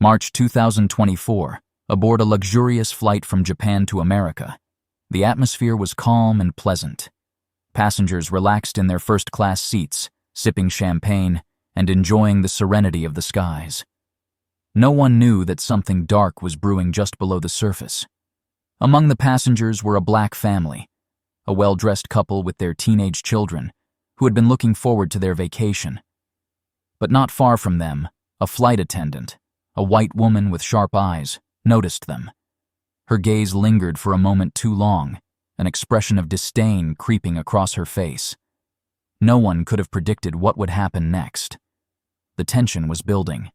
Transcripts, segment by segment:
March 2024, aboard a luxurious flight from Japan to America. The atmosphere was calm and pleasant. Passengers relaxed in their first-class seats, sipping champagne and enjoying the serenity of the skies. No one knew that something dark was brewing just below the surface. Among the passengers were a black family, a well-dressed couple with their teenage children, who had been looking forward to their vacation. But not far from them, a flight attendant, a white woman with sharp eyes, noticed them. Her gaze lingered for a moment too long, an expression of disdain creeping across her face. No one could have predicted what would happen next. The tension was building.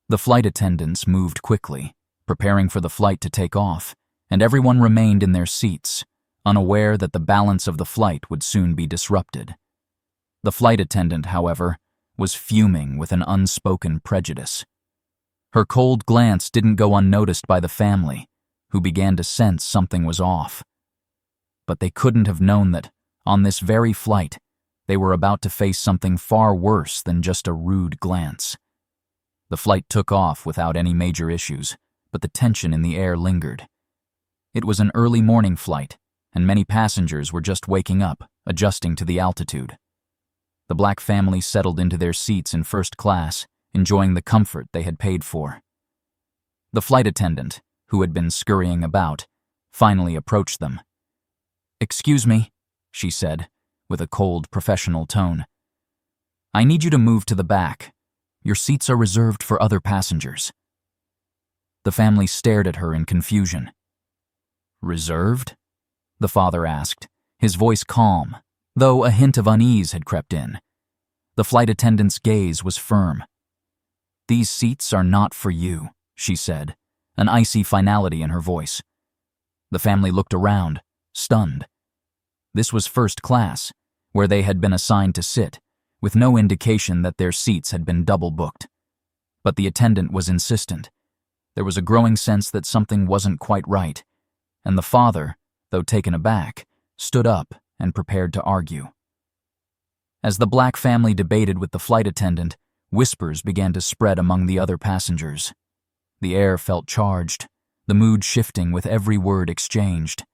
The flight attendants moved quickly, preparing for the flight to take off, and everyone remained in their seats, unaware that the balance of the flight would soon be disrupted. The flight attendant, however, was fuming with an unspoken prejudice. Her cold glance didn't go unnoticed by the family, who began to sense something was off. But they couldn't have known that, on this very flight, they were about to face something far worse than just a rude glance. The flight took off without any major issues, but the tension in the air lingered. It was an early morning flight, and many passengers were just waking up, adjusting to the altitude. The black family settled into their seats in first class, enjoying the comfort they had paid for. The flight attendant, who had been scurrying about, finally approached them. "Excuse me," she said, with a cold, professional tone. "I need you to move to the back. Your seats are reserved for other passengers." The family stared at her in confusion. "Reserved?" the father asked, his voice calm, though a hint of unease had crept in. The flight attendant's gaze was firm. "These seats are not for you," she said, an icy finality in her voice. The family looked around, stunned. This was first class, where they had been assigned to sit, with no indication that their seats had been double-booked. But the attendant was insistent. There was a growing sense that something wasn't quite right, and the father, though taken aback, stood up and prepared to argue. As the black family debated with the flight attendant, whispers began to spread among the other passengers. The air felt charged, the mood shifting with every word exchanged.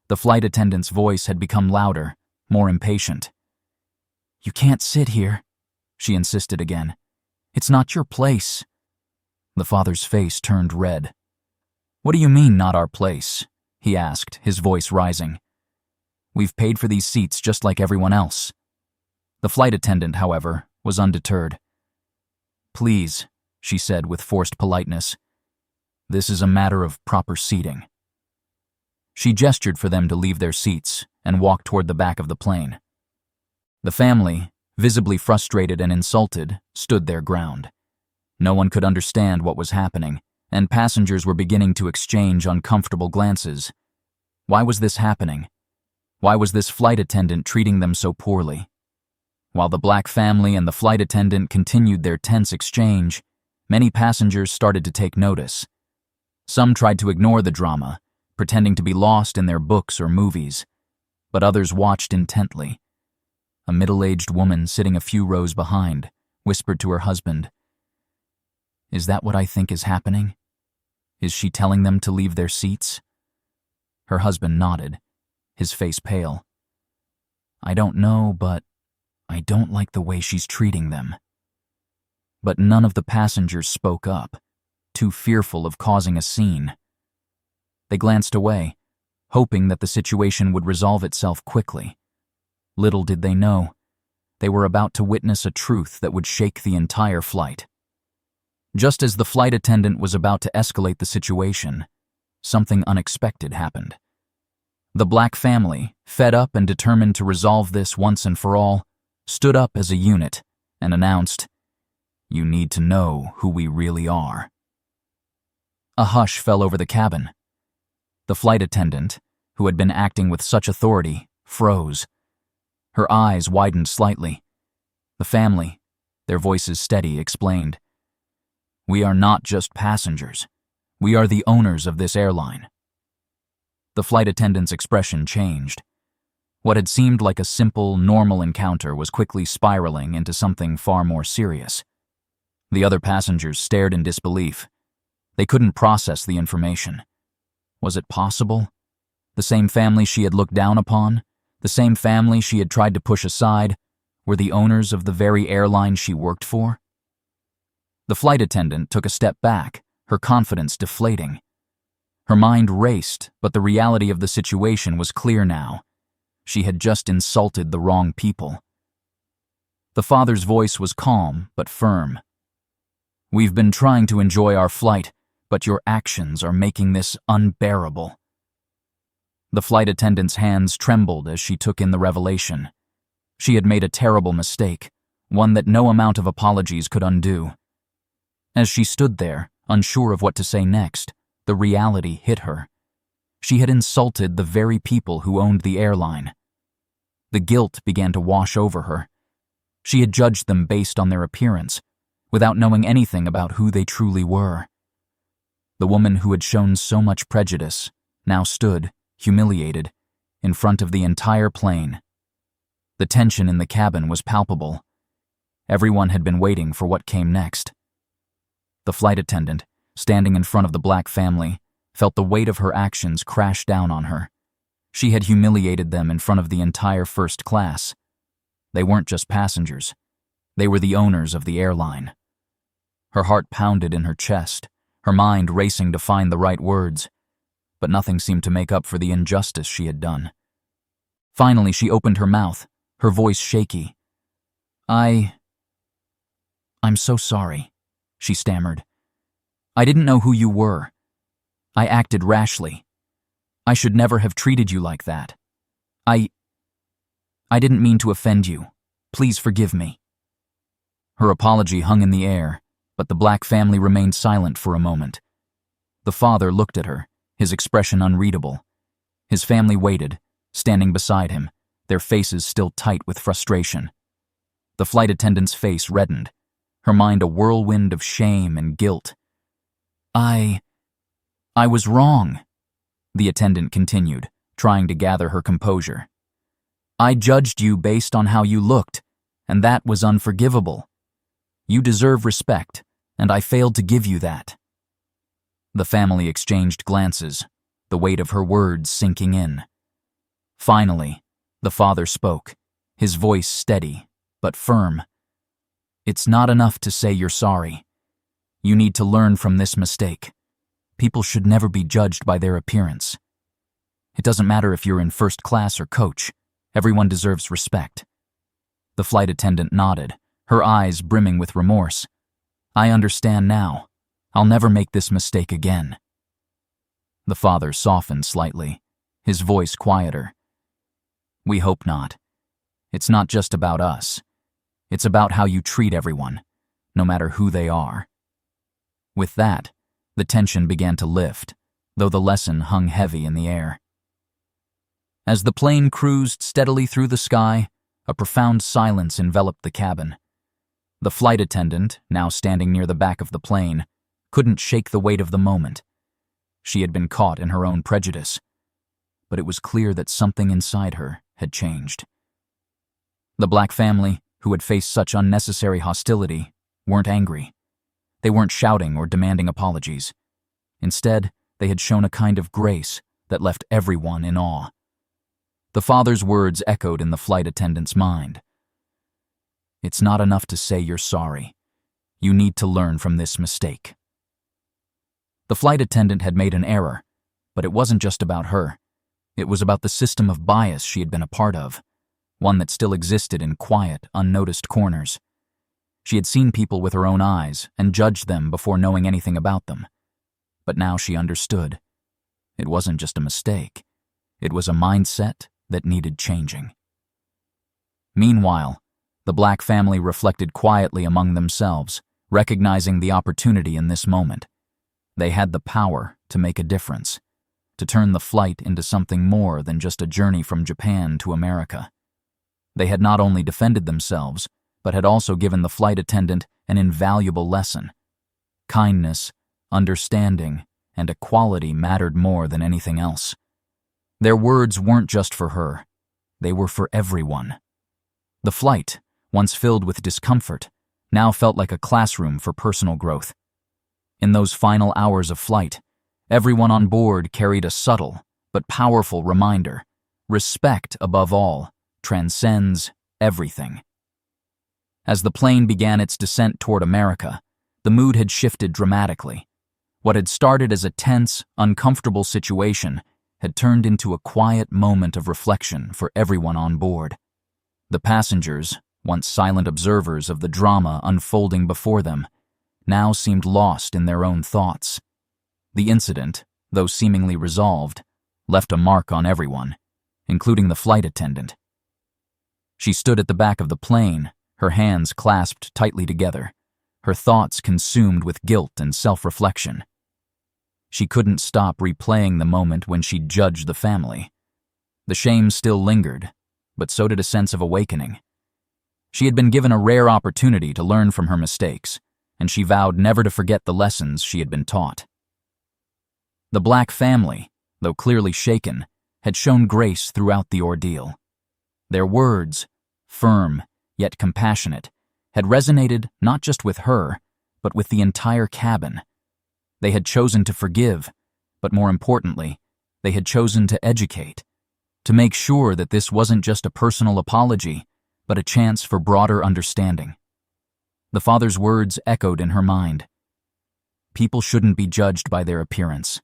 The flight attendant's voice had become louder, more impatient. "You can't sit here," she insisted again. "It's not your place." The father's face turned red. "What do you mean, not our place?" he asked, his voice rising. "We've paid for these seats just like everyone else." The flight attendant, however, was undeterred. "Please," she said with forced politeness. "This is a matter of proper seating." She gestured for them to leave their seats and walk toward the back of the plane. The family, visibly frustrated and insulted, stood their ground. No one could understand what was happening, and passengers were beginning to exchange uncomfortable glances. Why was this happening? Why was this flight attendant treating them so poorly? While the black family and the flight attendant continued their tense exchange, many passengers started to take notice. Some tried to ignore the drama, pretending to be lost in their books or movies, but others watched intently. A middle-aged woman sitting a few rows behind whispered to her husband, "Is that what I think is happening? Is she telling them to leave their seats?" Her husband nodded, his face pale. "I don't know, but I don't like the way she's treating them." But none of the passengers spoke up, too fearful of causing a scene. They glanced away, hoping that the situation would resolve itself quickly. Little did they know, they were about to witness a truth that would shake the entire flight. Just as the flight attendant was about to escalate the situation, something unexpected happened. The black family, fed up and determined to resolve this once and for all, stood up as a unit and announced, "You need to know who we really are." A hush fell over the cabin. The flight attendant, who had been acting with such authority, froze. Her eyes widened slightly. The family, their voices steady, explained, "We are not just passengers. We are the owners of this airline." The flight attendant's expression changed. What had seemed like a simple, normal encounter was quickly spiraling into something far more serious. The other passengers stared in disbelief. They couldn't process the information. Was it possible? The same family she had looked down upon, the same family she had tried to push aside, were the owners of the very airline she worked for? The flight attendant took a step back, her confidence deflating. Her mind raced, but the reality of the situation was clear now. She had just insulted the wrong people. The father's voice was calm but firm. "We've been trying to enjoy our flight, but your actions are making this unbearable." The flight attendant's hands trembled as she took in the revelation. She had made a terrible mistake, one that no amount of apologies could undo. As she stood there, unsure of what to say next, the reality hit her. She had insulted the very people who owned the airline. The guilt began to wash over her. She had judged them based on their appearance, without knowing anything about who they truly were. The woman who had shown so much prejudice now stood, humiliated, in front of the entire plane. The tension in the cabin was palpable. Everyone had been waiting for what came next. The flight attendant, standing in front of the black family, felt the weight of her actions crash down on her. She had humiliated them in front of the entire first class. They weren't just passengers. They were the owners of the airline. Her heart pounded in her chest, her mind racing to find the right words, but nothing seemed to make up for the injustice she had done. Finally, she opened her mouth, her voice shaky. I'm so sorry," she stammered. "I didn't know who you were. I acted rashly. I should never have treated you like that. I didn't mean to offend you. Please forgive me." Her apology hung in the air, but the black family remained silent for a moment. The father looked at her, his expression unreadable. His family waited, standing beside him, their faces still tight with frustration. The flight attendant's face reddened, her mind a whirlwind of shame and guilt. I was wrong," the attendant continued, trying to gather her composure. "I judged you based on how you looked, and that was unforgivable. You deserve respect, and I failed to give you that." The family exchanged glances, the weight of her words sinking in. Finally, the father spoke, his voice steady but firm. "It's not enough to say you're sorry. You need to learn from this mistake. People should never be judged by their appearance. It doesn't matter if you're in first class or coach. Everyone deserves respect." The flight attendant nodded, her eyes brimming with remorse. "I understand now. I'll never make this mistake again." The father softened slightly, his voice quieter. "We hope not. It's not just about us. It's about how you treat everyone, no matter who they are." With that, the tension began to lift, though the lesson hung heavy in the air. As the plane cruised steadily through the sky, a profound silence enveloped the cabin. The flight attendant, now standing near the back of the plane, couldn't shake the weight of the moment. She had been caught in her own prejudice, but it was clear that something inside her had changed. The black family, who had faced such unnecessary hostility, weren't angry. They weren't shouting or demanding apologies. Instead, they had shown a kind of grace that left everyone in awe. The father's words echoed in the flight attendant's mind. "It's not enough to say you're sorry. You need to learn from this mistake." The flight attendant had made an error, but it wasn't just about her. It was about the system of bias she had been a part of, one that still existed in quiet, unnoticed corners. She had seen people with her own eyes and judged them before knowing anything about them. But now she understood. It wasn't just a mistake. It was a mindset that needed changing. Meanwhile, the black family reflected quietly among themselves, recognizing the opportunity in this moment. They had the power to make a difference, to turn the flight into something more than just a journey from Japan to America. They had not only defended themselves, but had also given the flight attendant an invaluable lesson. Kindness, understanding, and equality mattered more than anything else. Their words weren't just for her. They were for everyone. The flight, once filled with discomfort, now felt like a classroom for personal growth. In those final hours of flight, everyone on board carried a subtle but powerful reminder: respect, above all, transcends everything. As the plane began its descent toward America, the mood had shifted dramatically. What had started as a tense, uncomfortable situation had turned into a quiet moment of reflection for everyone on board. The passengers, once silent observers of the drama unfolding before them, now seemed lost in their own thoughts. The incident, though seemingly resolved, left a mark on everyone, including the flight attendant. She stood at the back of the plane, her hands clasped tightly together, her thoughts consumed with guilt and self-reflection. She couldn't stop replaying the moment when she'd judged the family. The shame still lingered, but so did a sense of awakening. She had been given a rare opportunity to learn from her mistakes, and she vowed never to forget the lessons she had been taught. The Black family, though clearly shaken, had shown grace throughout the ordeal. Their words, firm yet compassionate, had resonated not just with her, but with the entire cabin. They had chosen to forgive, but more importantly, they had chosen to educate, to make sure that this wasn't just a personal apology, but a chance for broader understanding. The father's words echoed in her mind. People shouldn't be judged by their appearance.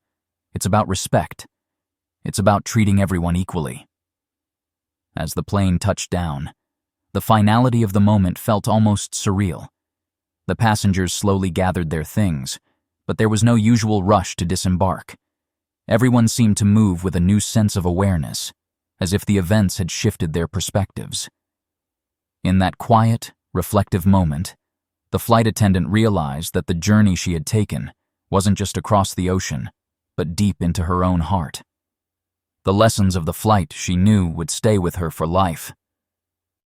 It's about respect. It's about treating everyone equally. As the plane touched down, the finality of the moment felt almost surreal. The passengers slowly gathered their things, but there was no usual rush to disembark. Everyone seemed to move with a new sense of awareness, as if the events had shifted their perspectives. In that quiet, reflective moment, the flight attendant realized that the journey she had taken wasn't just across the ocean, but deep into her own heart. The lessons of the flight, she knew, would stay with her for life.